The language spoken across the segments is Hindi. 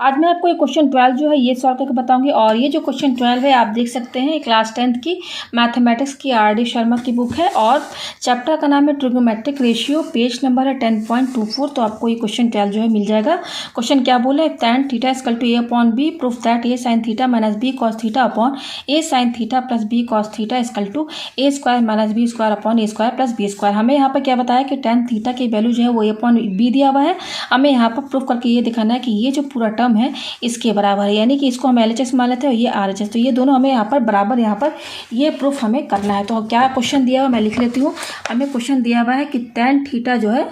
आज मैं आपको ये क्वेश्चन 12 जो है ये सॉल्व करके बताऊंगी। और ये जो क्वेश्चन 12 है आप देख सकते हैं क्लास 10th की मैथमेटिक्स की आर.डी. शर्मा की बुक है और चैप्टर का नाम है ट्रिग्नोमेट्रिक रेशियो, पेज नंबर है 10.24। तो आपको ये क्वेश्चन 12 जो है मिल जाएगा। क्वेश्चन क्या बोला है, tan theta equal to a upon B, proof that a sin theta minus b cos theta upon a sin theta plus b cos theta equal to a square minus b square upon a square plus b square. हमें यहाँ पर क्या बताया कि tan थीटा की वैल्यू जो है वो a अपॉन b दिया हुआ है। हमें यहाँ पर प्रूफ करके ये दिखाना है कि ये जो पूरा टर्म है इसके बराबर है, यानी कि इसको हम LHS मान लेते हैं और ये RHS, तो ये दोनों हमें यहाँ पर बराबर, यहाँ पर ये प्रूफ हमें करना है। तो क्या क्वेश्चन दिया हुआ मैं लिख लेती हूँ। हमें क्वेश्चन दिया हुआ है कि tan थीटा जो है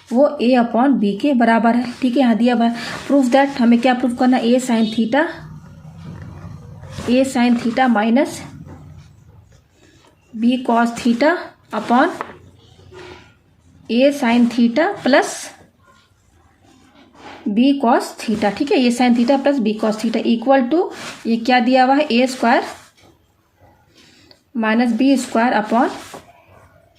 वो a अपॉन b के बराबर है। ठीक है, यहाँ दिया हुआ है प्रूफ दैट, हमें क्या प्रूफ करना है, a sin theta minus b cos theta upon a sin theta plus b cos theta. ठीक है, ये sin theta plus b cos theta equal to ये क्या दिया हुआ है, a square minus b square upon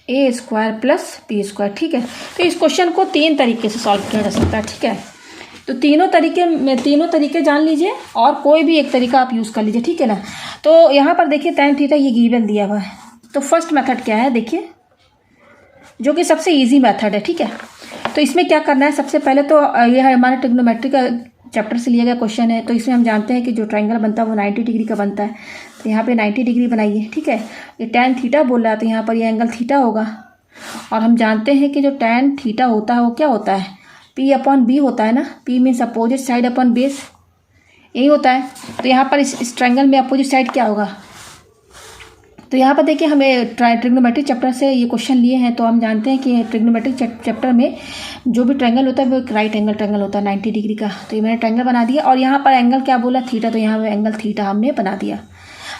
a square plus b square. ठीक है, तो इस क्वेश्चन को 3 तरीके से सॉल्व किया जा सकता है। ठीक है, तो तीनों तरीके जान लीजिए और कोई भी एक तरीका आप यूज़ कर लीजिए। ठीक है ना। तो यहाँ पर देखिए tan थीटा ये गिवन दिया हुआ है, तो फर्स्ट मेथड क्या है देखिए, जो कि सबसे ईजी मेथड है। ठीक है, तो इसमें क्या करना है, सबसे पहले तो यह हमारा ट्रिग्नोमेट्री का चैप्टर से लिया गया क्वेश्चन है। तो इसमें हम जानते हैं कि जो ट्रायंगल बनता है वो 90 डिग्री का बनता है। तो यहाँ पे 90 डिग्री बनाइए। ठीक है, ये tan थीटा बोल रहा है तो यहाँ पर ये एंगल थीटा होगा। और हम जानते हैं कि जो tan थीटा होता है वो क्या होता है, p अपॉन बी होता है ना। p means opposite side upon base, यही होता है। तो यहाँ पर इस ट्रायंगल में अपोजिट साइड क्या होगा, तो यहाँ पर देखिए हमें ट्रिग्नोमेट्रिक चैप्टर से ये क्वेश्चन लिए हैं। तो हम जानते हैं कि ट्रिग्नोमेट्रिक चैप्टर में जो भी ट्रायंगल होता है वो एक राइट एंगल ट्रायंगल होता है 90 डिग्री का। तो ये मैंने ट्रायंगल बना दिया और यहाँ पर एंगल क्या बोला, थीटा, तो यहाँ एंगल थीटा हमने बना दिया।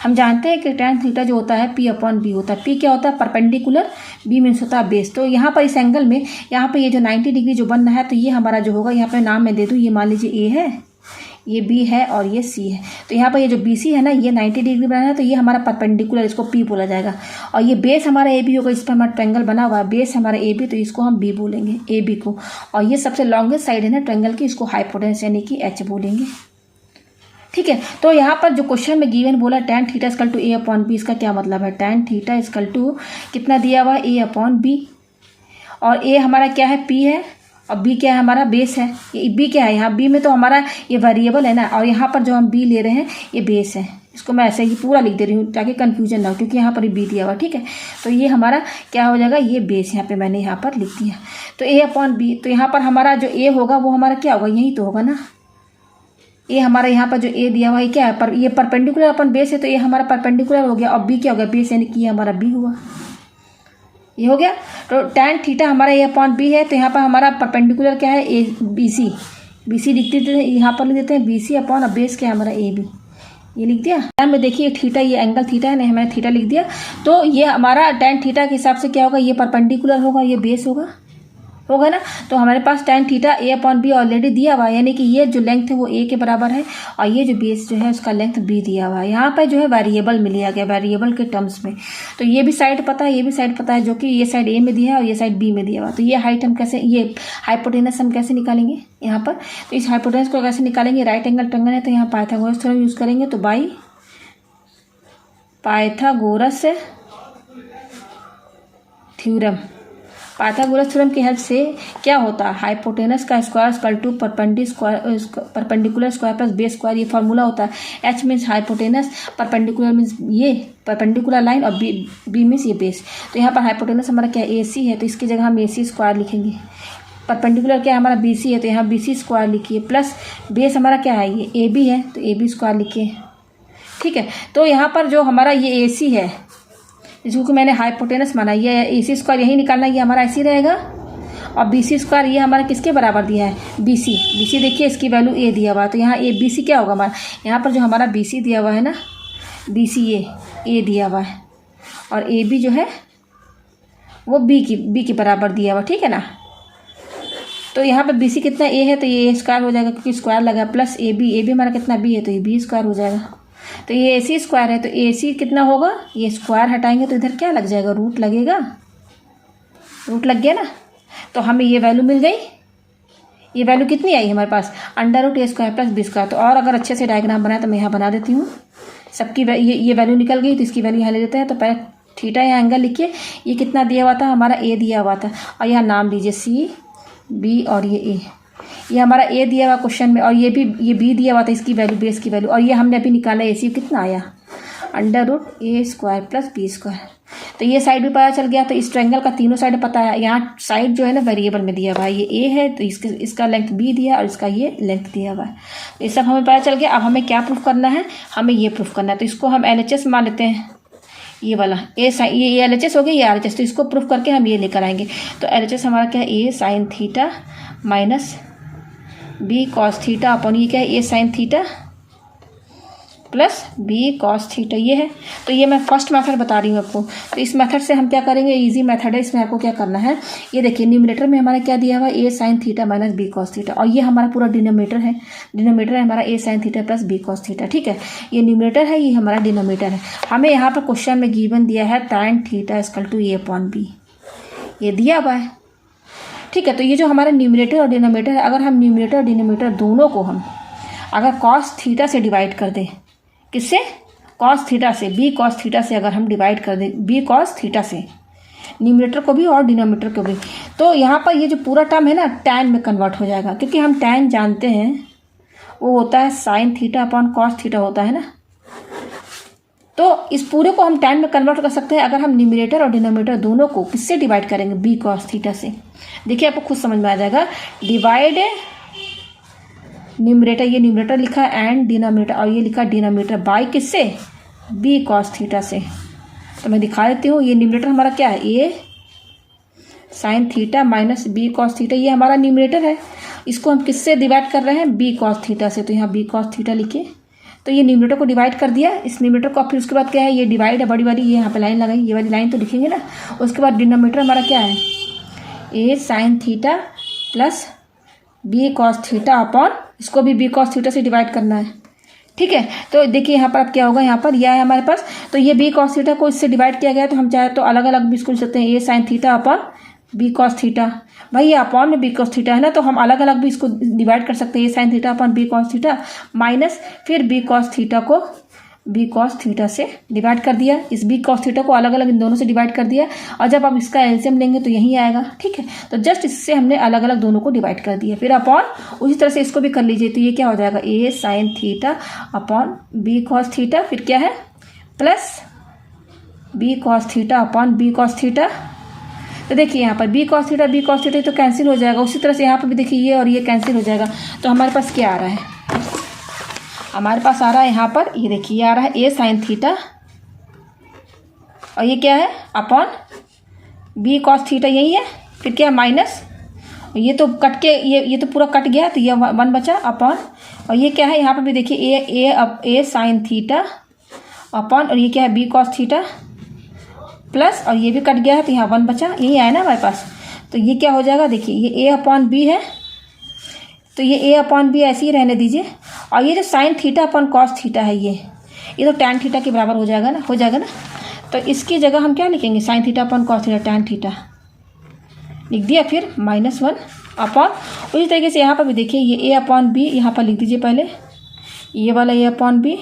हम जानते हैं कि tan थीटा जो होता है p अपॉन बी होता है। p क्या होता है, परपेंडिकुलर, b मीन्स होता है बेस। तो यहाँ पर इस एंगल में यहाँ पर ये जो 90 डिग्री जो बन रहा है, तो ये हमारा जो होगा, यहाँ पर नाम मैं दे दूँ, ये मान लीजिए a है, ये b है और ये c है। तो यहाँ पर ये जो BC है ना, ये 90 डिग्री बना है, तो ये हमारा परपेंडिकुलर, इसको p बोला जाएगा। और ये बेस हमारा AB होगा, इस पर हमारा ट्रायंगल बना हुआ है, बेस हमारा AB, तो इसको हम b बोलेंगे, AB को। और ये सबसे लॉन्गेस्ट साइड है ना ट्रायंगल की, इसको हाइपोटेनस यानी कि h बोलेंगे। ठीक है, तो यहाँ पर जो क्वेश्चन में गिवन बोला tan theta equal to a upon B, इसका क्या मतलब है, tan थीटा इक्वल टू कितना दिया हुआ है, a अपॉन बी। और a हमारा क्या है, p है, और b क्या है, हमारा बेस है। ये b क्या है, यहाँ b में तो हमारा ये वेरिएबल है ना, और यहाँ पर जो हम b ले रहे हैं ये बेस है। इसको मैं ऐसे ही पूरा लिख दे रही हूँ ताकि कंफ्यूजन ना हो, क्योंकि यहाँ पर b दिया हुआ। ठीक है, तो ये हमारा क्या हो जाएगा, ये बेस यहाँ पे मैंने यहाँ पर लिख दिया। तो a अपॉन बी, तो यहाँ पर हमारा जो a होगा वो हमारा क्या होगा, यही तो होगा ना। ये हमारा यहाँ पर जो a दिया हुआ है क्या है, पर ये परपेंडिकुलर अपन बेस है, तो ये हमारा परपेंडिकुलर हो गया। और b क्या हो गया, बेस, यानी कि ये हमारा b हुआ, ये हो गया। तो tan थीटा हमारा a अपॉन बी है, तो यहाँ पर हमारा परपेंडिकुलर क्या है, ए BC लिख देते हैं, यहाँ पर लिख देते हैं BC अपॉन, अब बेस क्या है हमारा AB, ये लिख दिया। टाइम में देखिए थीटा, ये एंगल थीटा है, नहीं मैंने थीटा लिख दिया। तो ये हमारा tan थीटा के हिसाब से क्या होगा, ये परपेंडिकुलर होगा, ये बेस होगा ना। तो हमारे पास tan theta a upon B already दिया हुआ है, यानी कि ये जो लेंथ है वो a के बराबर है और ये जो बेस जो है उसका लेंथ b दिया हुआ है। यहाँ पर जो है वेरिएबल मिल गया, वेरिएबल के टर्म्स में। तो ये भी साइड पता है, ये भी साइड पता है, जो कि ये साइड a में दिया है और ये साइड b में दिया हुआ। तो ये हाइट हम कैसे, ये हाइपोटेनस हम कैसे निकालेंगे यहाँ पर, तो इस हाइपोटेनस को कैसे निकालेंगे, राइट एंगल ट्रायंगल है तो यहाँ पाइथागोरस थ्योरम यूज़ करेंगे। तो बाई पाइथागोरस थ्योरम की हेल्प से क्या होता है, हाइपोटेनस का square equal to perpendicular square plus base square, ये फार्मूला होता है। h means hypotenuse, perpendicular means ये परपेंडिकुलर लाइन, और b मीन्स ये बेस। तो यहाँ पर हाइपोटेनस हमारा क्या AC है, तो इसकी जगह हम AC स्क्वायर लिखेंगे। परपेंडिकुलर क्या है हमारा BC है, तो यहाँ BC स्क्वायर लिखिए, प्लस बेस हमारा क्या है, ये AB है, तो AB स्क्वायर लिखिए। ठीक है, तो यहाँ पर जो हमारा ये AC है, इसको कि मैंने हाइपोटेनस माना, ये AC स्क्वायर यही निकालना, ये हमारा ऐसे रहेगा। और BC स्क्वायर ये हमारा किसके बराबर दिया है, BC देखिए इसकी वैल्यू a दिया हुआ है, तो यहाँ BC क्या होगा हमारा, यहाँ पर जो हमारा BC दिया हुआ है ना, BC a दिया हुआ है, और AB जो है वो b के बराबर दिया हुआ। ठीक है ना। तो यहाँ पर BC कितना a है, तो ये a स्क्वायर हो जाएगा, क्योंकि स्क्वायर लगा, प्लस AB हमारा कितना b है, तो ये b स्क्वायर हो जाएगा। तो ये AC स्क्वायर है, तो AC कितना होगा, ये स्क्वायर हटाएंगे तो इधर क्या लग जाएगा, रूट लगेगा, रूट लग गया ना। तो हमें ये वैल्यू मिल गई, ये वैल्यू कितनी आई हमारे पास, √a² + b²। तो और अगर अच्छे से डायग्राम बनाए तो मैं यहाँ बना देती हूँ। सबकी ये वैल्यू निकल गई, तो इसकी वैल्यू यहाँ ले लेते हैं। तो पहले थीटा यहाँ एंगल लिखिए, ये कितना दिया हुआ था हमारा, a दिया हुआ था, और यहाँ नाम दीजिए C, B और ये a, ये हमारा a दिया हुआ क्वेश्चन में, और ये b दिया हुआ था, इसकी वैल्यू, बेस की वैल्यू, और ये हमने अभी निकाला AC कितना आया, √a² + b²। तो ये साइड भी पता चल गया। तो इस ट्रायंगल का तीनों साइड पता है। यहाँ साइड जो है ना वेरिएबल में दिया हुआ है, ये a है तो इसका लेंथ b दिया और इसका ये लेंथ दिया हुआ है। तो ये सब हमें पता चल गया। अब हमें क्या प्रूफ करना है, हमें ये प्रूफ करना है। तो इसको हम LHS मान लेते हैं, ये वाला ये LHS हो गया, ये RHS। तो इसको प्रूफ करके हम ये लेकर आएंगे। तो LHS हमारा क्या है, a sin theta minus b cos theta upon ये क्या है, a sin theta plus b cos theta, ये है। तो ये मैं फर्स्ट मेथड बता रही हूँ आपको। तो इस मेथड से हम क्या करेंगे, इजी मेथड है। इसमें आपको क्या करना है, ये देखिए न्यूमरेटर में हमारा क्या दिया हुआ है, a sin theta minus b cos theta, और ये हमारा पूरा डिनोमिनेटर है। डिनोमिनेटर है हमारा a sin theta plus b cos theta, ठीक है। ये न्यूमरेटर है, ये हमारा डिनोमिनेटर है। हमें यहाँ पर क्वेश्चन में गिवन दिया है tan थीटा = a/b, ये दिया हुआ है, ठीक है। तो ये जो हमारा न्यूमरेटर और डिनोमिनेटर है, अगर हम न्यूमरेटर और डिनोमिनेटर दोनों को हम अगर cos थीटा से डिवाइड कर दें, किससे, cos थीटा से, b cos थीटा से अगर हम डिवाइड कर दें, b cos थीटा से, न्यूमरेटर को भी और डिनोमिनेटर को भी, तो यहाँ पर ये जो पूरा टर्म है ना tan में कन्वर्ट हो जाएगा, क्योंकि हम tan जानते हैं वो होता है sin theta upon cos theta होता है ना। तो इस पूरे को हम tan में कन्वर्ट कर सकते हैं अगर हम न्यूमरेटर और डिनोमिनेटर दोनों को किससे डिवाइड करेंगे, b cos थीटा से। देखिए आपको खुद समझ में आ जाएगा। डिवाइड न्यूमरेटर, ये न्यूमरेटर लिखा है एंड डिनोमिनेटर, और ये लिखा डिनोमिनेटर बाय किससे, b cos थीटा से। तो मैं दिखा देती हूँ। ये न्यूमरेटर हमारा क्या है, a sin theta minus b cos theta, ये हमारा न्यूमरेटर है। इसको हम किससे डिवाइड कर रहे हैं, b cos थीटा से। तो यहाँ b cos थीटा लिखिए। तो ये न्यूमरेटर को डिवाइड कर दिया इस न्यूमरेटर को। फिर उसके बाद क्या है, ये डिवाइड है बड़ी वाली, ये यहाँ पे लाइन लगाई, ये वाली लाइन तो लिखेंगे ना। उसके बाद डिनोमिनेटर हमारा क्या है, a sin theta plus b cos theta upon, इसको भी b cos थीटा से डिवाइड करना है, ठीक है। तो देखिए यहाँ पर अब क्या होगा, यहाँ पर यह है हमारे पास। तो ये b cos थीटा को इससे डिवाइड किया गया है, तो हम चाहे तो अलग अलग भी इसको लिख सकते हैं, a sin theta upon b cos theta. भाई ये अपॉन में b cos थीटा है ना, तो हम अलग अलग भी इसको डिवाइड कर सकते हैं, a sin theta upon b cos theta minus फिर b cos थीटा को b cos थीटा से डिवाइड कर दिया। इस b cos थीटा को अलग अलग इन दोनों से डिवाइड कर दिया, और जब आप इसका एलसीएम लेंगे तो यही आएगा, ठीक है। तो जस्ट इससे हमने अलग अलग दोनों को डिवाइड कर दिया। फिर अपॉन उसी तरह से इसको भी कर लीजिए। तो ये क्या हो जाएगा, a sin theta upon b cos theta, फिर क्या है plus b cos theta upon b cos theta. तो देखिए यहाँ पर b cos थीटा तो कैंसिल हो जाएगा। उसी तरह से यहाँ पर भी देखिए ये और ये कैंसिल हो जाएगा। तो हमारे पास क्या आ रहा है, हमारे पास आ रहा है यहाँ पर, ये देखिए ये आ रहा है a sin थीटा, और ये क्या है अपॉन b cos थीटा, यही है। फिर क्या माइनस, ये तो कट के ये तो पूरा कट गया, तो ये 1 बचा अपॉन, और ये क्या है यहाँ पर भी देखिए a sin थीटा अपॉन, और ये क्या है b cos थीटा प्लस, और ये भी कट गया है तो यहाँ 1 बचा, यही आया ना हमारे पास। तो ये क्या हो जाएगा, देखिए ये a अपॉन b है, तो ये a अपॉन b ऐसे ही रहने दीजिए। और ये जो sine theta upon cos theta है, ये तो टैन थीटा के बराबर हो जाएगा ना, तो इसकी जगह हम क्या लिखेंगे, sine theta upon cos theta tan theta लिख दिया। फिर -1 अपॉन, उसी तरीके से यहाँ पर भी देखिए ये a अपॉन b यहाँ पर लिख दीजिए पहले, ये वाला a अपॉन b,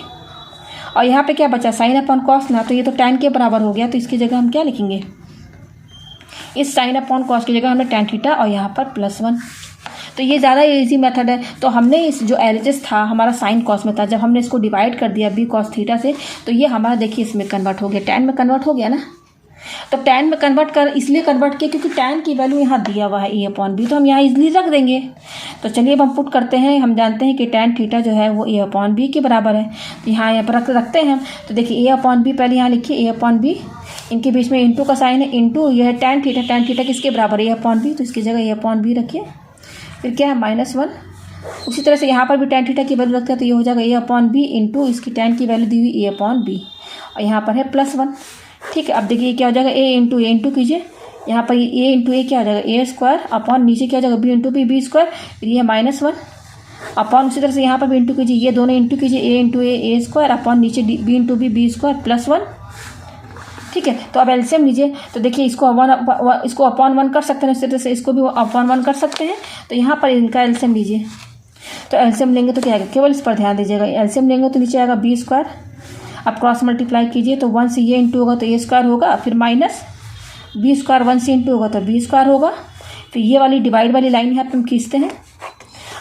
और यहाँ पे क्या बचा साइन अपॉन कॉस ना, तो ये तो टैन के बराबर हो गया। तो इसकी जगह हम क्या लिखेंगे, इस साइन अपॉन कॉस की जगह हमने टैन थीटा और यहाँ पर +1। तो ये ज़्यादा इजी मेथड है। तो हमने इस जो एलएचएस था हमारा साइन कॉस में था, जब हमने इसको डिवाइड कर दिया b cos थीटा से, तो ये हमारा देखिए इसमें कन्वर्ट हो गया, टैन में कन्वर्ट हो गया ना। तो टैन में कन्वर्ट कर इसलिए कन्वर्ट किया क्योंकि टैन की वैल्यू यहाँ दिया हुआ है a अपॉन b, तो हम यहाँ इजीली रख देंगे। तो चलिए अब हम पुट करते हैं। हम जानते हैं कि टैन थीटा जो है वो a अपॉन b के बराबर है, तो यहाँ पर रखते हैं हम। तो देखिए a अपॉन b पहले यहाँ लिखिए, a अपॉन b, इनके बीच में इंटू का साइन है, इंटू यह है टैन थीटा किसके बराबर है, a अपॉन b, तो इसकी जगह a अपॉन b रखिए। फिर क्या है -1। उसी तरह से यहाँ पर भी टैन थीटा की वैल्यू रखते हैं, तो ये हो जाएगा a अपॉन b इंटू इसकी टैन की वैल्यू दी हुई a अपॉन b, और यहाँ पर है +1। ठीक है, अब देखिए क्या हो जाएगा, a इंटू कीजिए, यहाँ पर a इंटू a क्या हो जाएगा a² अपॉन नीचे क्या हो जाएगा b इंटू b स्क्वायर, फिर ये -1 अपॉन, उसी तरह से यहाँ पर भी इंटू कीजिए, ये दोनों इंटू कीजिए, a इंटू a² अपॉन नीचे b इंटू b स्क्वायर +1। ठीक है। तो अब एलसीएम लीजिए, तो देखिए इसको इसको अपॉन 1 कर सकते हैं, इस तरह से इसको भी अपॉन 1 कर सकते हैं। तो यहाँ पर इनका एलसीएम लीजिए, तो एलसीएम लेंगे तो क्या आएगा, केवल इस पर ध्यान दीजिएगा। एलसीएम लेंगे तो नीचे आएगा बी स्क्वायर, अब क्रॉस मल्टीप्लाई कीजिए तो 1 से ये इंटू होगा तो ए स्क्वायर होगा, फिर माइनस बी स्क्वायर 1 से इंटू होगा तो बी स्क्वायर होगा। फिर ये वाली डिवाइड वाली लाइन यहाँ पर हम खींचते हैं।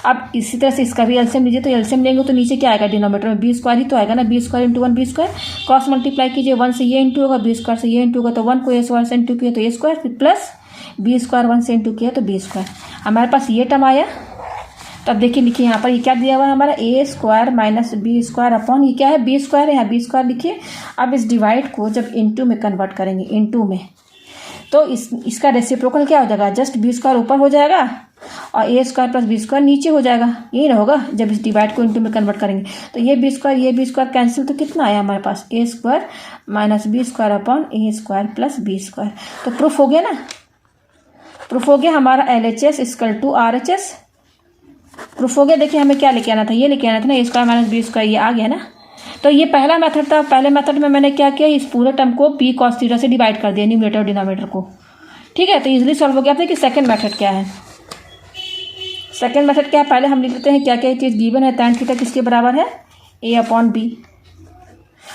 अब इसी तरह से इसका भी एलसीएम लीजिए, तो एलसीएम लेंगे तो नीचे क्या आएगा, डिनोमिनेटर में बी स्क्वायर ही तो आएगा ना, B square into 1 B square. Cross multiply कीजिए, 1 से ये इंटू होगा, बी स्क्वायर से ये इंटू होगा तो 1 को ए स्क्वायर से इंटू किया तो ए स्क्वायर, फिर प्लस बी स्क्वायर 1 से इंटू किया तो बी स्क्वायर। हमारे पास ये टर्म आया। तो अब देखिए लिखिए यहाँ पर ये क्या दिया हुआ है हमारा, A square minus B square upon ये क्या है, बी स्क्वायर है, यहाँ बी स्क्वायर लिखिए। अब इस डिवाइड को जब इनटू में कन्वर्ट करेंगे, इनटू में, तो इसका रेसिप्रोकल क्या हो जाएगा, जस्ट बी स्क्वायर ऊपर हो जाएगा और ए स्क्वायर प्लस बी स्क्वायर नीचे हो जाएगा। यही ना होगा जब इस डिवाइड को इनटू में कन्वर्ट करेंगे। तो ये बी स्क्वायर कैंसिल, तो कितना आया हमारे पास, A square minus B square upon A square plus B square. तो प्रूफ हो गया ना, प्रूफ हो गया हमारा LHS equal to RHS। Proof हो गया। देखिए हमें क्या लेके आना था, ये लेके आना था ना, ए स्क्वायर माइनस बी स्क्वायर, ये आ गया ना। तो ये पहला मेथड था। पहले मेथड में मैंने क्या किया, इस पूरे टर्म को पी कॉस थीटा से डिवाइड कर दिया, न्यूमरेटर और डिनोमिनेटर को, ठीक है। तो इजीली सॉल्व हो गया। फिर कि सेकंड मेथड क्या है, सेकंड मेथड क्या है, पहले हम लिख लेते हैं क्या क्या चीज़ गिवन है। tan थीटा किसके बराबर है, a अपॉन बी।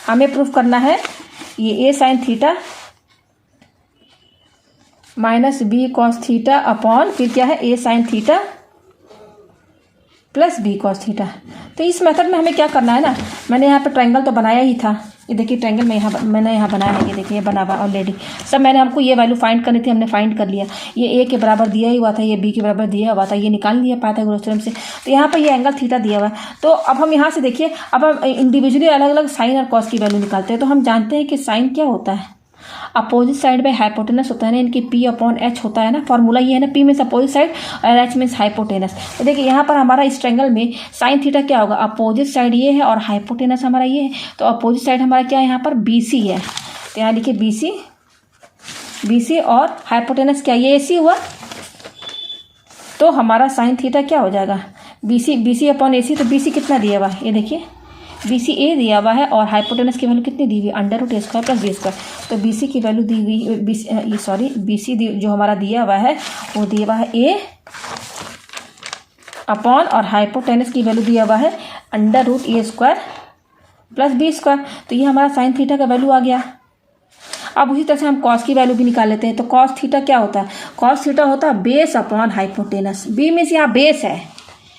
हमें प्रूफ करना है ये a sine theta minus B cos theta upon फिर क्या है a sine theta plus B cos theta. तो इस मेथड में हमें क्या करना है ना, मैंने यहाँ पे ट्रायंगल तो बनाया ही था, ये देखिए ट्रायंगल मैंने यहाँ बनाया है, ये देखिए ये बना हुआ ऑलरेडी सब। मैंने हमको ये वैल्यू फाइंड करनी थी, हमने फाइंड कर लिया। ये ए के बराबर दिया ही हुआ था, ये बी के बराबर दिया हुआ था, ये निकाल लिया पाइथागोरस थ्योरम से। तो यहाँ पर ये एंगल थीटा दिया हुआ है। तो अब हम यहाँ से देखिए, अब हम इंडिविजुअली अलग अलग साइन और कॉस की वैल्यू निकालते हैं। तो हम जानते हैं कि साइन क्या होता है, अपोजिट साइड बाय हाइपोटेनस होता है ना, इनकी पी अपॉन एच होता है ना, फॉर्मूला ये है ना, पी मीन्स अपोजिट साइड और एच मीन्स हाइपोटेनस। तो देखिए यहाँ पर हमारा इस ट्रायंगल में साइन थीटा क्या होगा, अपोजिट साइड ये है और हाइपोटेनस हमारा ये है। तो अपोजिट साइड हमारा क्या है, यहाँ पर BC है, तो यहाँ लिखिए BC और हाइपोटेनस क्या, ये AC हुआ। तो हमारा साइन थीटा क्या हो जाएगा, BC अपॉन AC। तो BC कितना दिया हुआ है, ये देखिए BC A दिया हुआ है और हाइपोटेनस की वैल्यू कितनी दी हुई है, √a square plus B square. तो BC की वैल्यू दी हुई, BC जो हमारा दिया हुआ है वो दिया हुआ है A अपॉन और हाइपोटेनस की वैल्यू दिया हुआ है √a square plus B square. तो ये हमारा साइन थीटा का वैल्यू आ गया। अब उसी तरह से हम कॉस की वैल्यू भी निकाल लेते हैं। तो कॉस थीटा क्या होता है, कॉस थीटा होता है base upon hypotenuse. B means यहाँ बेस है,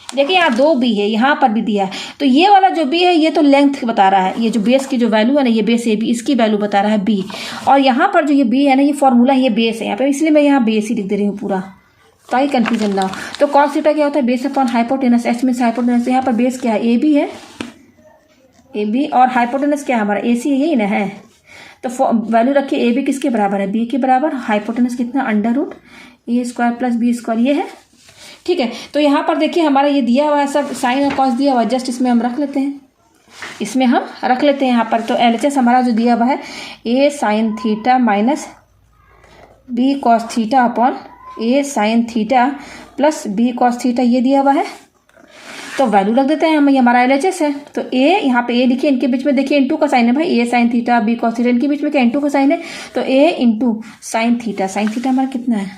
देखिए यहाँ 2b है, यहाँ पर भी दिया है। तो ये वाला जो b है ये तो लेंथ बता रहा है, ये जो बेस की जो वैल्यू है ना, ये बेस है b, इसकी वैल्यू बता रहा है b। और यहाँ पर जो ये b है ना, ये फॉर्मूला है, ये बेस है यहाँ पे, इसलिए मैं यहाँ बेस ही लिख दे रही हूँ पूरा, ताकि कंफ्यूजन ना हो। तो कॉस थीटा क्या होता है, base upon hypotenuse, H means hypotenuse. यहाँ पर बेस क्या है, AB है, AB और हाइपोटेनस क्या है हमारा AC, यही ना है। तो वैल्यू रखिए AB किसके बराबर है, B के बराबर, हाइपोटेनस कितना √a square plus B square, ये है, ठीक है। तो यहाँ पर देखिए हमारा ये दिया हुआ है सब, साइन और कॉस दिया हुआ है, जस्ट इसमें हम रख लेते हैं, इसमें हम रख लेते हैं यहाँ पर। तो LHS हमारा जो दिया हुआ है a sine theta minus B cos theta upon a sine theta plus B cos theta, ये दिया हुआ है। तो वैल्यू रख देते हैं हम, ये हमारा LHS है। तो a यहाँ पे a लिखिए, इनके बीच में देखिए इंटू का साइन है भाई, a sine theta B cos theta, इनके बीच में क्या इंटू का साइन है। तो a इंटू साइन थीटा हमारा कितना है,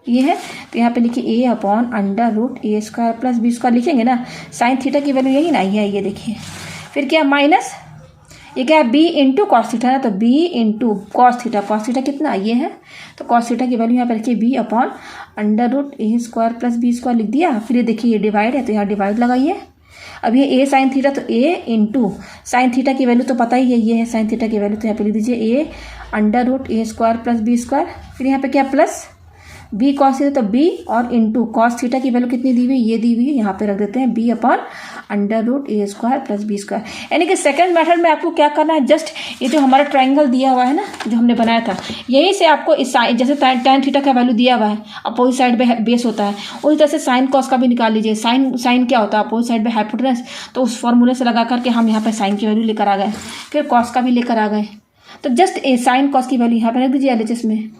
ये है। तो यहाँ पे लिखिए a upon √a square plus B square लिखेंगे ना, साइन थीटा की वैल्यू यही ना, ये देखिए। फिर क्या माइनस, ये क्या है b इंटू कॉस थीटा ना, तो b इंटू कॉस थीटा कितना, ये है। तो कॉस थीटा की वैल्यू यहाँ पे लिखिए b upon √a square plus B square लिख दिया। फिर ये देखिए ये डिवाइड है, तो यहाँ डिवाइड लगाइए। अब ये a साइन थीटा, तो a इंटू साइन थीटा की वैल्यू तो पता ही है, ये है साइन थीटा की वैल्यू, तो यहाँ पे लिख दीजिए a √a square plus B square. फिर यहाँ पे क्या प्लस बी कॉस थीटा, तो बी और इंटू कॉस थीटा की वैल्यू कितनी दी हुई, ये दी हुई है, यहाँ पे रख देते हैं b upon √a square plus B square. यानी कि सेकंड मेथड में आपको क्या करना है, जस्ट ये जो हमारा ट्रायंगल दिया हुआ है ना, जो हमने बनाया था, यहीं से आपको इस जैसे tan थीटा का वैल्यू दिया हुआ है, अपोजिट साइड पे बेस होता है, उसी तरह से साइन कॉस का भी निकाल लीजिए। साइन क्या होता है, अपोजिट साइड पे हाइपोटेनस। तो उस फॉर्मूले से लगा करके हम यहाँ पे साइन की वैल्यू लेकर आ गए, फिर कॉस का भी लेकर आ गए। तो जस्ट साइन कॉस की वैल्यू यहाँ पे रख दीजिए LHS में,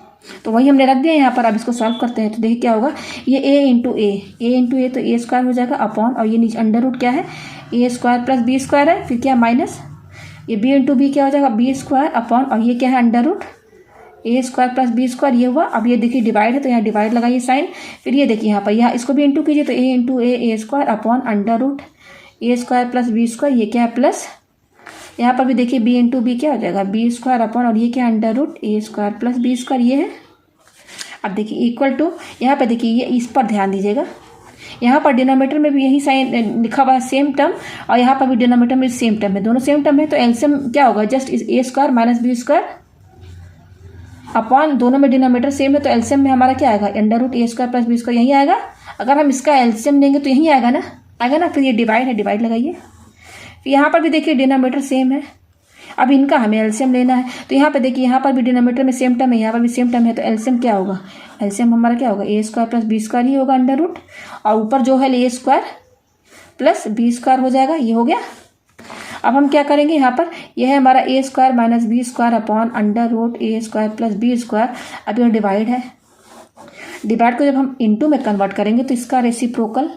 तो वही हमने रख दिया यहाँ पर। अब इसको सॉल्व करते हैं। तो देखिए क्या होगा, ये a इंटू ए तो a स्क्वायर हो जाएगा अपॉन, और ये नीचे √ क्या है, a square plus B square है। फिर क्या माइनस ये b इंटू बी क्या हो जाएगा, b स्क्वायर अपॉन, और ये क्या है √ ए स्क्वायर प्लस बी स्क्वायर ये हुआ। अब ये देखिए डिवाइड है तो यहाँ डिवाइड लगाइए साइन, फिर ये देखिए यहाँ पर यहाँ इसको भी इंटू कीजिए तो ए into A square upon under root A square plus B square, ये क्या है प्लस, यहाँ पर भी देखिए बी इंटू बी क्या हो जाएगा बी स्क्वायर अपॉन, और ये क्या under root A square plus B square ये है। अब देखिए इक्वल टू, यहाँ पर देखिए ये इस पर ध्यान दीजिएगा, यहाँ पर डिनोमिनेटर में भी यही साइन लिखा हुआ है सेम टर्म, और यहाँ पर भी डिनोमिनेटर में सेम टर्म है, दोनों सेम टर्म है तो एलसीएम क्या होगा just A square minus B square upon, दोनों में डिनोमिनेटर सेम है तो एलसीएम में हमारा क्या आएगा under root A square plus B square यही आएगा। अगर हम इसका एलसीएम लेंगे तो यही आएगा ना, फिर ये डिवाइड है डिवाइड लगाइए, फिर यहाँ पर भी देखिए डिनोमिनेटर सेम है, अब इनका हमें एलसीएम लेना है तो यहाँ पे देखिए यहाँ पर भी डिनोमिनेटर में सेम टर्म है, यहाँ पर भी सेम टर्म है तो एलसीएम क्या होगा, एलसीएम हमारा क्या होगा ए स्क्वायर प्लस बी स्क्वायर ही होगा अंडर रूट, और ऊपर जो है A square plus B square हो जाएगा, ये हो गया। अब हम क्या करेंगे यहाँ पर, यह है हमारा A square minus B square upon under root A square plus B square. अब ये डिवाइड है, डिवाइड को जब हम इनटू में कन्वर्ट करेंगे तो इसका रेसिप्रोकल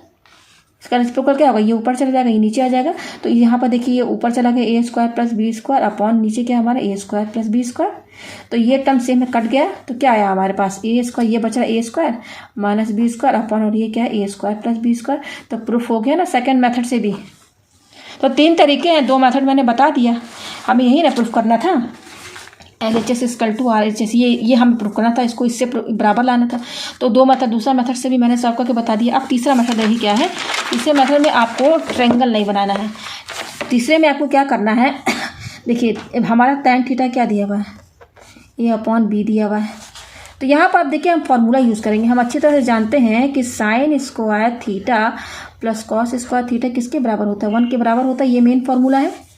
क्या होगा, ये ऊपर चला जाएगा ये नीचे आ जाएगा, तो यहाँ पर देखिए ये ऊपर चला गया A square plus B square upon नीचे क्या हमारा A square plus B square, तो ये टर्म सेम में कट गया तो क्या आया हमारे पास ए स्क्वायर, ये बचा A square minus B square upon, और ये क्या है A square plus B square. तो प्रूफ हो गया ना सेकेंड मेथड से भी। तो 3 तरीके हैं, 2 मेथड मैंने बता दिया, हमें यही ना प्रूफ करना था LHS इक्वल टू RHS, ये हमें प्रूफ करना था, इसको इससे बराबर लाना था। तो 2 मेथड, दूसरा मेथड से भी मैंने सॉल्व करके बता दिया। अब तीसरा मेथड यही क्या है, तीसरे मेथड में आपको ट्रायंगल नहीं बनाना है। तीसरे में आपको क्या करना है, देखिए हमारा tan थीटा क्या दिया हुआ है ए अपॉन बी दिया हुआ है, तो यहाँ पर आप देखिए हम फॉर्मूला यूज़ करेंगे। हम अच्छी तरह से जानते हैं कि sine square theta plus cos square theta किसके बराबर होता है, 1 के बराबर होता है, ये मेन फॉर्मूला है।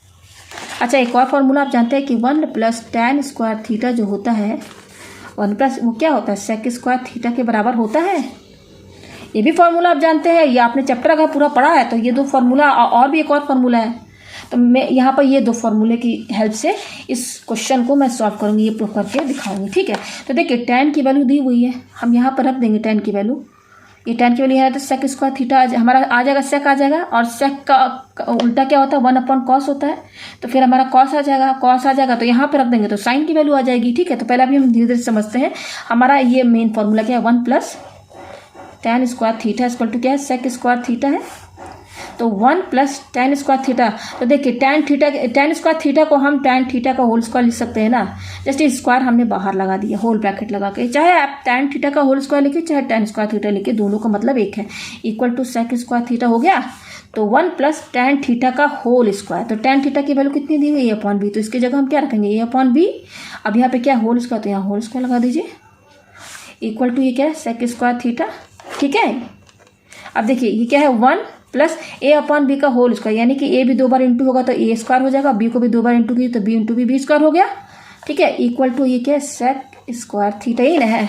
अच्छा एक और फॉर्मूला आप जानते हैं कि 1 प्लस tan स्क्वायर थीटा जो होता है 1 प्लस वो क्या होता है सेक स्क्वायर थीटा के बराबर होता है, ये भी फॉर्मूला आप जानते हैं, ये आपने चैप्टर अगर पूरा पढ़ा है तो ये 2 फॉर्मूला और भी एक और फॉर्मूला है। तो मैं यहाँ पर ये 2 फॉर्मूले की हेल्प से इस क्वेश्चन को मैं सॉल्व करूँगी, ये प्रूफ करके दिखाऊंगी, ठीक है। तो देखिए tan की वैल्यू दी हुई है, हम यहाँ पर रख देंगे tan की वैल्यू, ये tan की वैल्यू है तो सेक स्क्वायर थीटा हमारा आ जाएगा, सेक आ जाएगा, और सेक का उल्टा क्या होता है 1 अपॉन कॉस होता है, तो फिर हमारा कॉस आ जाएगा, तो यहाँ पे रख देंगे तो साइन की वैल्यू आ जाएगी, ठीक है। तो पहले अभी हम धीरे धीरे समझते हैं, हमारा ये मेन फॉर्मूला क्या है 1 plus tan square theta equal to क्या है सेक स्क्वायर थीटा है, तो 1 प्लस tan स्क्वायर थीटा, तो देखिए tan स्क्वायर थीटा को हम tan थीटा का होल स्क्वायर लिख सकते हैं ना, जस्ट ये स्क्वायर हमने बाहर लगा दिया होल ब्रैकेट लगा के, चाहे आप tan थीटा का होल स्क्वायर लिखिए चाहे tan स्क्वायर थीटा लिखिए, दोनों का मतलब एक है, equal to sec square theta हो गया। तो 1 प्लस tan थीटा का होल स्क्वायर, तो tan थीटा की वैल्यू कितनी दी हुई है a अपॉन बी, तो इसकी जगह हम क्या रखेंगे a अपॉन बी। अब यहाँ पे क्या होल स्क्वायर, तो यहाँ होल स्क्वायर लगा दीजिए, इक्वल टू ये क्या है सेक स्क्वायर थीटा, ठीक है। अब देखिए ये क्या है 1 प्लस ए अपॉन बी का होल स्क्वायर, यानी कि ए भी 2 बार इंटू होगा तो ए स्क्वायर हो जाएगा, बी को भी 2 बार इंटू की तो बी इंटू बी स्क्वायर हो गया, ठीक है, इक्वल टू ये क्या है सेक स्क्वायर थीटा, ये ना है।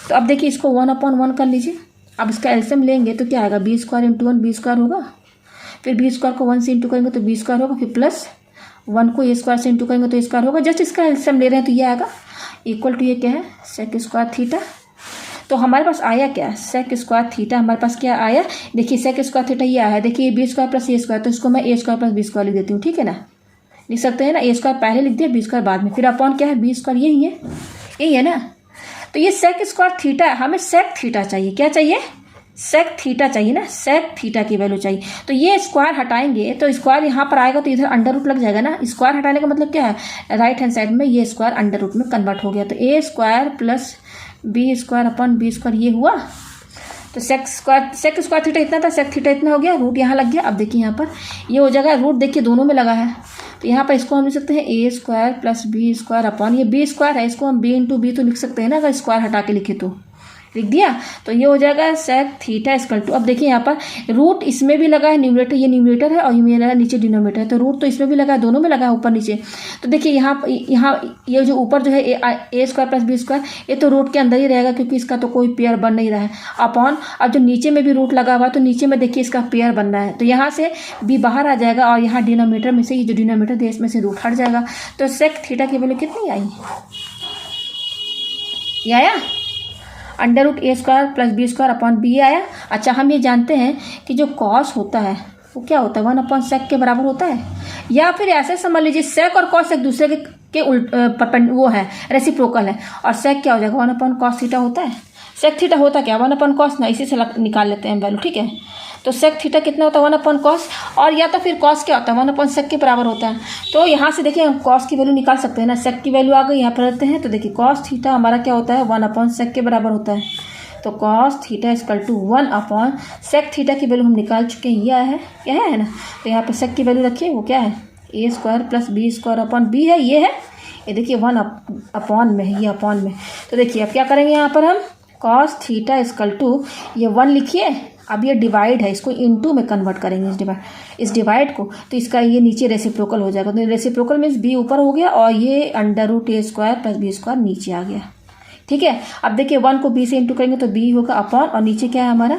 तो अब देखिए इसको 1 अपॉन 1 कर लीजिए, अब इसका एलसीएम लेंगे तो क्या आएगा B square into 1 B square होगा, फिर बी स्क्वायर को 1 से इंटू करेंगे तो बी स्क्वायर होगा, फिर प्लस 1 को ए स्क्वायर से इंटू करेंगे तो ए स्क्वायर होगा, जस्ट इसका एलसीएम ले रहे हैं तो ये आएगा इक्वल टू ये क्या है सेक स्क्वायर थीटा। तो हमारे पास आया क्या सेक स्क्वायर थीटा, हमारे पास क्या आया, देखिए सेक स्क्वायर थीटा ये आया है, देखिए बी स्क्वायर प्लस ए स्क्वायर, तो इसको मैं ए स्क्वायर प्लस बी स्क्वायर लिख देती हूँ, ठीक है ना, लिख सकते हैं ना, ए स्क्वायर पहले लिख दिया बी स्क्वायर बाद में, फिर अपॉन क्या है बी स्क्वायर, यही है ना। तो ये सेक स्क्वायर थीटा है, हमें सेक थीटा चाहिए, क्या चाहिए सेक थीटा चाहिए ना, सेक थीटा की वैल्यू चाहिए। तो ये स्क्वायर हटाएंगे तो स्क्वायर यहाँ पर आएगा तो इधर अंडर रूट लग जाएगा ना, स्क्वायर हटाने का मतलब क्या है राइट हैंड साइड में ये स्क्वायर अंडर रूट में कन्वर्ट हो गया, तो A square plus B square upon B square ये हुआ। तो सेक स्क्वायर थीटा इतना था, सेक थीटा इतना हो गया, रूट यहाँ लग गया। अब देखिए यहाँ पर ये हो जाएगा, रूट देखिए दोनों में लगा है, तो यहाँ पर इसको हम लिख सकते हैं A square plus B square upon ये बी स्क्वायर है, इसको हम बी इंटू बी तो लिख सकते हैं ना, अगर स्क्वायर हटा के लिखे तो लिख दिया, तो ये हो जाएगा सेक थीटा इक्वल टू। अब देखिए यहाँ पर रूट इसमें भी लगा है, न्यूमरेटर ये न्यूमरेटर है और ये मेरा नीचे डिनोमिनेटर है, तो रूट तो इसमें भी लगा है, दोनों में लगा है ऊपर नीचे। तो देखिए यहाँ ये जो ऊपर जो है A square plus B square, ये तो रूट के अंदर ही रहेगा क्योंकि इसका तो कोई पेयर बन नहीं रहा है, अपॉन अब जो नीचे में भी रूट लगा हुआ है तो नीचे में देखिए इसका पेयर बनना है, तो यहाँ से बी बाहर आ जाएगा और यहाँ डिनोमिनेटर में से ये जो डिनोमिनेटर दिया इसमें से रूट हट जाएगा। तो सेक थीटा की वैल्यू कितनी आई, ये आया under root A square plus B square upon B आया। अच्छा हम ये जानते हैं कि जो कॉस होता है वो क्या होता है 1 अपॉन सेक के बराबर होता है, या फिर ऐसे समझ लीजिए सेक और कॉस एक दूसरे के के वो है, रेसिप्रोकल है। और सेक क्या हो जाएगा, 1/cos थीटा होता है। सेक थीटा होता क्या, 1/cos ना, इसी से निकाल लेते हैं वैल्यू, ठीक है। तो सेक थीटा कितना होता है, 1/cos, और या तो फिर कॉस क्या होता है, 1/sec के बराबर होता है। तो यहाँ से देखिए हम कॉस की वैल्यू निकाल सकते हैं ना, सेक की वैल्यू आ गई, यहाँ पर रहते हैं। तो देखिए कॉस थीटा हमारा क्या होता है, 1/sec के बराबर होता है। तो cos theta equal to 1/sec theta की वैल्यू हम निकाल चुके हैं, ये है ना। तो यहाँ पे सेक की वैल्यू रखिए, वो क्या है, a² + b² अपॉन b है, ये देखिए 1 अपॉन में है, ये अपॉन में। तो देखिए अब क्या करेंगे, यहाँ पर हम कॉस थीटा इक्वल टू ये 1 लिखिए। अब ये डिवाइड है, इसको इनटू में कन्वर्ट करेंगे, इस डिवाइड को। तो इसका ये नीचे रेसिप्रोकल हो जाएगा। तो रेसिप्रोकल मीन्स b ऊपर हो गया और ये √a² + b² नीचे आ गया, ठीक है। अब देखिए 1 को b से इंटू करेंगे तो b होगा अपॉन, और नीचे क्या है हमारा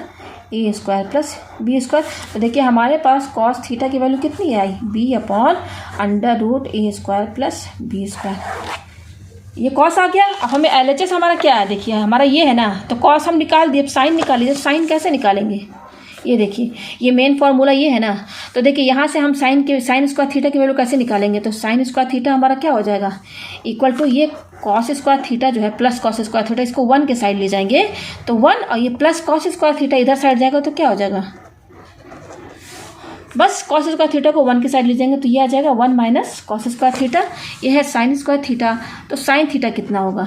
a² + b²। तो देखिए हमारे पास कॉस थीटा की वैल्यू कितनी आई, b/√a² + b²। ये कॉस आ गया। अब हमें LHS हमारा क्या है, देखिए हमारा ये है ना। तो कॉस हम निकाल दिए, अब साइन निकाल लीजिए। साइन कैसे निकालेंगे, ये देखिए ये मेन फार्मूला ये है ना। तो देखिए यहाँ से हम साइन² थीटा की वैल्यू कैसे निकालेंगे। तो sin² थीटा हमारा क्या हो जाएगा, इक्वल टू ये cos² थीटा जो है प्लस cos² थीटा, इसको 1 के साइड ले जाएंगे तो 1, और ये प्लस cos² थीटा इधर साइड जाएगा तो क्या हो जाएगा, बस cos² थीटा को 1 के साइड ले जाएंगे तो ये आ जाएगा 1 - cos² थीटा। ये है sin² थीटा। तो साइन थीटा कितना होगा,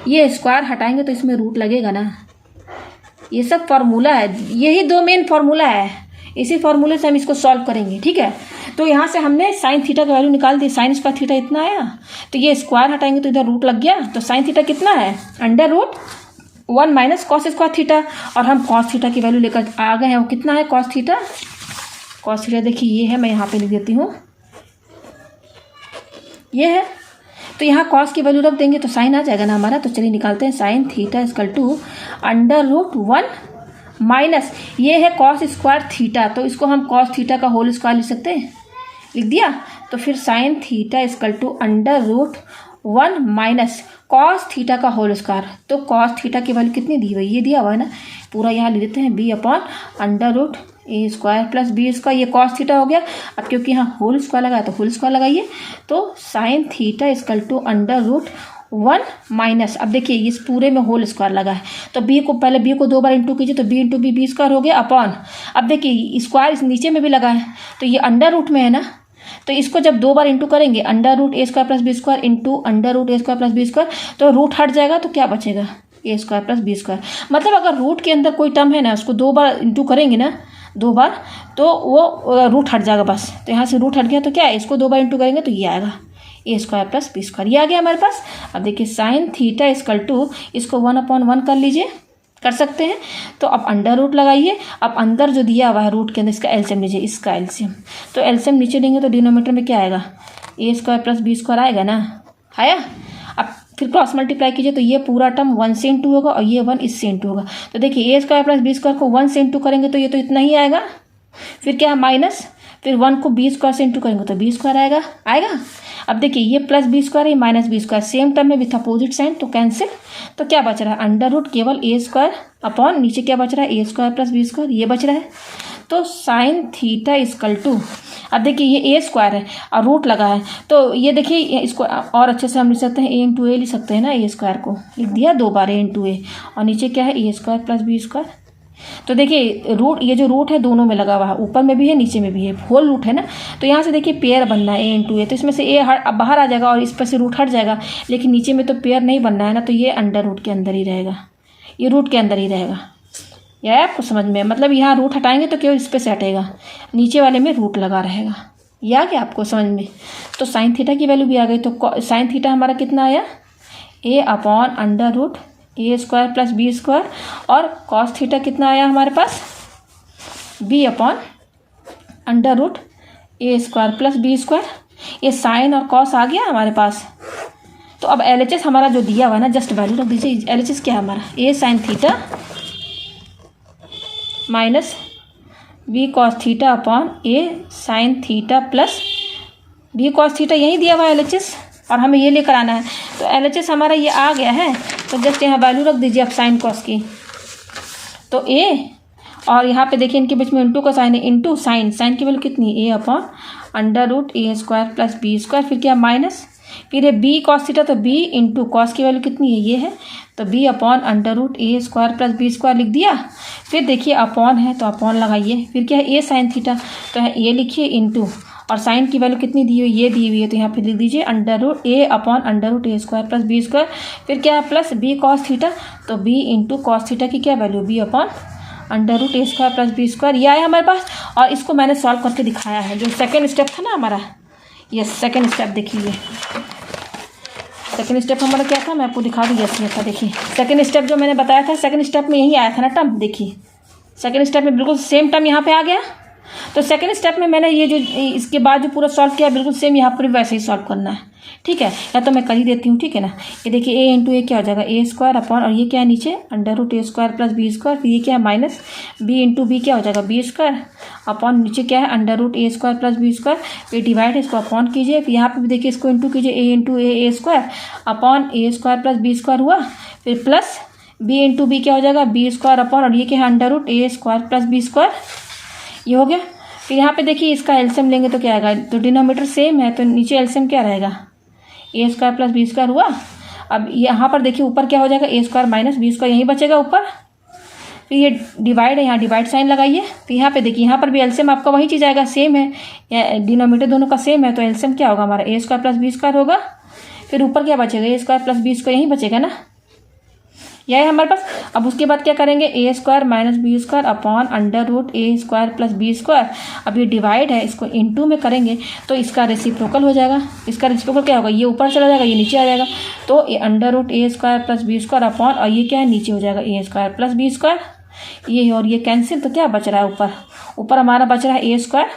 ये स्क्वायर हटाएंगे तो इसमें रूट लगेगा ना। ये सब फार्मूला है, यही 2 मेन फार्मूला है, इसी फार्मूले से हम इसको सॉल्व करेंगे, ठीक है। तो यहाँ से हमने साइन थीटा का वैल्यू निकाल दी, sin² थीटा इतना आया। तो ये स्क्वायर हटाएंगे तो इधर रूट लग गया। तो साइन थीटा कितना है, √1 - cos² थीटा। और हम cos थीटा की वैल्यू लेकर आ गए हैं, वो कितना है cos थीटा। cos थीटा देखिए ये है, मैं यहाँ पे लिख देती हूँ, ये है। तो यहाँ cos की वैल्यू रख देंगे तो साइन आ जाएगा ना हमारा। तो चलिए निकालते हैं, sine theta equal to √1 minus ये है cos² थीटा। तो इसको हम cos थीटा का होल स्क्वायर लिख सकते हैं, लिख दिया। तो फिर sine theta equal to √1 minus cos theta का होल स्क्वायर। तो cos थीटा की वैल्यू कितनी दी हुई, ये दिया हुआ है ना, पूरा यहाँ ले लेते हैं b/√a² + b²। ये cos थीटा हो गया। अब क्योंकि यहाँ होल स्क्वायर लगाया तो होल स्क्वायर लगाइए। तो sine theta equal to √1 minus, अब देखिए इस पूरे में होल स्क्वायर लगा है तो पहले b को 2 बार इंटू कीजिए तो b × b² हो गया अपॉन। अब देखिए स्क्वायर इस नीचे में भी लगा है तो ये अंडर रूट में है ना। तो इसको जब 2 बार इंटू करेंगे, √a² + b² into √a² + b², तो रूट हट जाएगा तो क्या बचेगा, a² + b²। मतलब अगर रूट के अंदर कोई टर्म है ना, उसको 2 बार इंटू करेंगे ना, 2 बार, तो वो रूट हट जाएगा बस। तो यहाँ से रूट हट गया तो क्या है, इसको 2 बार इंटू करेंगे तो ये आएगा a² + b², ये आ गया हमारे पास। अब देखिए साइन थीटा इक्वल टू, इसको 1/1 कर लीजिए, कर सकते हैं। तो अब अंडर रूट लगाइए। अब अंदर जो दिया हुआ है रूट के अंदर, इसका एलसीएम लीजिए, इसका एलसीएम। तो एलसीएम नीचे लेंगे तो डिनोमीटर में क्या आएगा, a² + b² आएगा ना, आया। अब फिर क्रॉस मल्टीप्लाई कीजिए तो ये पूरा टर्म 1 से इंटू होगा और ये 1 इससे इंटू होगा। तो देखिए a² + b² को 1 से इंटू करेंगे तो ये तो इतना ही आएगा। फिर क्या है माइनस, फिर 1 को b² से इंटू करेंगे तो b² आएगा। अब देखिए ये प्लस b² ये माइनस b², सेम टर्म में विथ अपोजिट साइन, तो कैंसिल। तो क्या बच रहा है, अंडर रूट केवल a² अपॉन नीचे क्या बच रहा है, a² + b², ये बच रहा है। तो साइन थीटा इक्वल टू, अब देखिए ये a² है और रूट लगा है तो ये देखिए इसको और अच्छे से हम लिख सकते हैं, a × a लिख सकते हैं ना, a² को लिख दिया 2 बार a × a, और नीचे क्या है a² + b²। तो देखिए रूट, ये जो रूट है दोनों में लगा हुआ है, ऊपर में भी है नीचे में भी है, होल रूट है ना। तो यहाँ से देखिए पेयर बनना है a × a, तो इसमें से a बाहर आ जाएगा और इस पर से रूट हट जाएगा, लेकिन नीचे में तो पेयर नहीं बनना है ना, तो ये अंडर रूट के अंदर ही रहेगा, ये रूट के अंदर ही रहेगा। यह आपको समझ में, मतलब यहाँ रूट हटाएंगे तो केवल इस पर से हटेगा, नीचे वाले में रूट लगा रहेगा। यह आ गया आपको समझ में। तो साइन थीटा की वैल्यू भी आ गई। तो साइन थीटा हमारा कितना आया, a/√a² + b², और कॉस थीटा कितना आया हमारे पास, b/√a² + b²। ये साइन और कॉस आ गया हमारे पास। तो अब LHS हमारा जो दिया हुआ है ना, जस्ट वैल्यू रख दीजिए। LHS क्या है हमारा, a sin theta minus b cos theta upon a sin theta plus b cos theta, यही दिया हुआ है LHS, और हमें ये लेकर आना है। तो LHS हमारा ये आ गया है, तो जस्ट यहाँ वैल्यू रख दीजिए अब साइन कॉस की। तो a, और यहाँ पे देखिए इनके बीच में इंटू का साइन है, इंटू साइन की वैल्यू कितनी, a/√a² + b², फिर क्या माइनस, फिर है बी कॉस थीटा, तो बी इंटू कॉस की वैल्यू कितनी है, ये है, तो B upon under root A square plus B square लिख दिया। फिर देखिए अपॉन है तो अपॉन लगाइए, फिर क्या है ए साइन थीटा, तो है ए लिखिए इंटू, और साइन की वैल्यू कितनी दी हुई, ये दी हुई है, तो यहाँ पे लिख दीजिए under root A upon under root A square plus B square. फिर क्या है प्लस बी कॉस थीटा, तो बी इंटू कॉस थीटा की क्या value, B upon under root A square plus B square, ये आया हमारे पास। और इसको मैंने सॉल्व करके दिखाया है, जो सेकेंड स्टेप था ना हमारा, ये सेकेंड स्टेप देखिए, सेकेंड स्टेप हमारा क्या था, मैं आपको दिखा दूँ, ये था देखिए सेकेंड स्टेप जो मैंने बताया था, सेकेंड स्टेप में यही आया था ना टर्म, देखिए सेकेंड स्टेप में बिल्कुल सेम टर्म यहाँ पे आ गया। तो सेकेंड स्टेप में मैंने ये जो इसके बाद जो पूरा सॉल्व किया बिल्कुल सेम यहाँ पर वैसे ही सॉल्व करना है, ठीक है। या तो मैं कर ही देती हूँ, ठीक है ना। ये देखिए ए इंटू ए क्या हो जाएगा, ए स्क्वायर अपॉन, और ये क्या है नीचे under root A square plus B square, फिर ये क्या है माइनस बी इंटू बी क्या हो जाएगा, बी स्क्वायर अपॉन नीचे क्या है under root A square plus B square, फिर डिवाइड इसको अपॉन कीजिए, फिर यहाँ पे भी देखिए इसको इंटू कीजिए, ए into A square upon A square plus B square हुआ, फिर प्लस बी इंटू बी क्या हो जाएगा, बी स्क्वायर अपॉन, और ये क्या है under root A square plus B square, ये हो गया। फिर यहाँ पे देखिए इसका एलसीएम लेंगे तो क्या आएगा, तो डिनोमिनेटर सेम है तो नीचे एलसीएम क्या रहेगा, ए स्क्वायर प्लस बी स्क्वायर हुआ। अब यहाँ पर देखिए ऊपर क्या हो जाएगा, A square minus B square यहीं बचेगा ऊपर। फिर ये डिवाइड है, यहाँ डिवाइड साइन लगाइए, तो यहाँ पे देखिए यहाँ पर भी एलसीएम आपका वही चीज़ आएगा, सेम है, डिनोमिनेटर दोनों का सेम है, तो एलसीएम क्या होगा हमारा, A square plus B square होगा। फिर ऊपर क्या बचेगा, ए स्क्वायर प्लस बी स्क्वायर यहीं बचेगा ना, यह है हमारे पास। अब उसके बाद क्या करेंगे, A square minus B square upon under root A square plus B square. अब ये डिवाइड है, इसको इनटू में करेंगे तो इसका रेसिप्रोकल हो जाएगा। इसका रेसिप्रोकल क्या होगा, ये ऊपर चला जाएगा, ये नीचे आ जाएगा, तो under root A square plus B square upon, और ये क्या है नीचे हो जाएगा A square plus B square, ये और ये कैंसिल, तो क्या बच रहा है ऊपर हमारा बच रहा है A square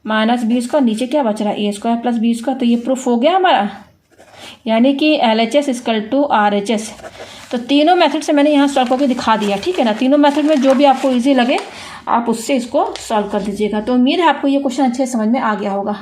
minus B square, नीचे क्या बच रहा है A square plus B square. तो ये प्रूफ हो गया हमारा, यानी कि LHS इक्वल टू RHS। तो तीनों मेथड से मैंने यहाँ सॉल्व करके दिखा दिया, ठीक है ना। तीनों मेथड में जो भी आपको इजी लगे आप उससे इसको सॉल्व कर दीजिएगा। तो उम्मीद है आपको ये क्वेश्चन अच्छे समझ में आ गया होगा।